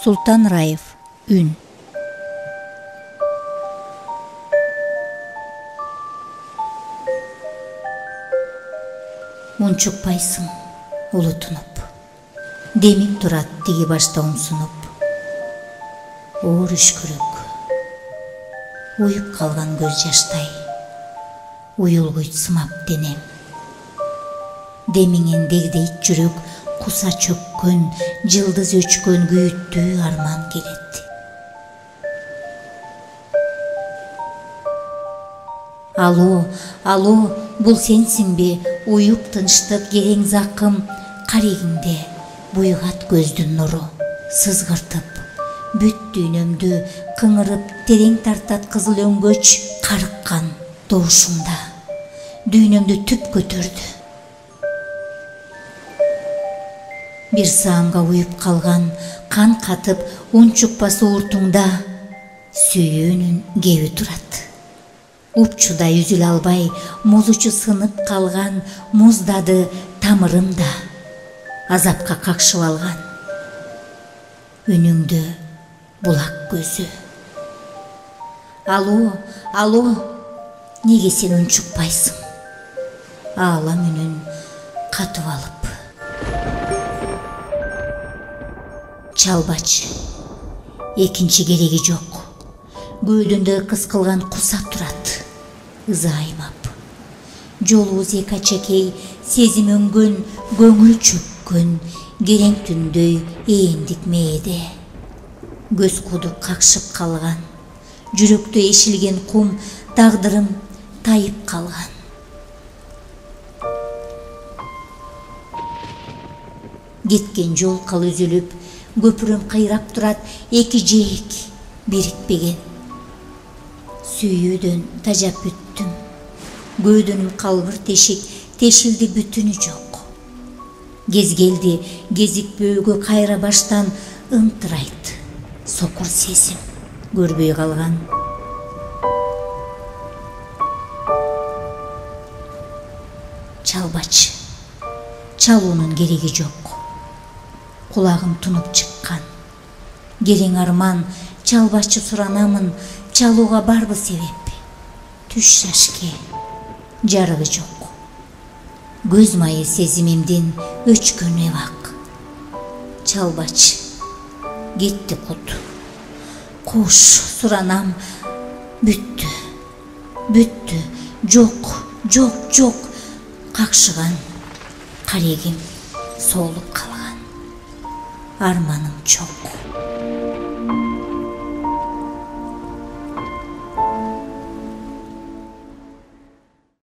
Султан Раев. Үн. Унчукпайсың, улутунуп. Демип турат тиги башта умсунуп. Оор үшкүрөк. Уюп калган көз жаштай. Уюлгуйт сымап денем. Демиңен дегдейт жүрөк, куса чөккөн, жылдыз өчкөн күйүттүү арман келет. Алло, бул сенсиңби? Уюп тынчтык, керең закым, карегиңде буйгат көздүн нуру, сызгыртып, бүт дүйнөмдү кыңырып, терең тартат кызыл өңгөч, карыккан добушумда, дүйнөмдү түп көтөрдү. Бир саамга уюп калган, кан катып, унчукпасы уртуңда сүйүүнүн кеби турат. Упчудай үзүлө албай, музучу сынып калган, муздады тамырымда, азапка какшып алган. Үнүңдө булак көзү. Алло, неге сен унчукпайсың? Аалам үнүн катып алып. Чалбачы, экинчи кереги жок. Көөдүндө кыскылган куса турат, ызаймап. Жолубуз эки ачекей, сезим өңгөн, көңүл чөккөн, керең түндөй эендик мээде. Көз кудук какшып калган, жүрөктө эшилген кум, тагдырым тайып калган. Кеткен жол кал үзүлүп, көпүрөм кыйрап турат, эки жээк бирикпеген. Сүйүүдөн тажап бүттүм, көөдүнүм калбыр тешик, тешилди бүтүнү жок. Кезгелди, кезикпөөгө кайра баштан ымтырайт, сокур сезим көрбөй калган. Чалбачы, чалуунун кереги жок. Кулагым тунуп чыккан. Керең арман, чалбачы суранамын, чалууга барбы себеп? Түш шашке, жарыгы жок. Көз майы сезимимдин өчкөн эбак. Чалбачы, кетти кут. Куш, суранам, бүттү, жок, какшыган, карегим солуп калган. Арманым чок.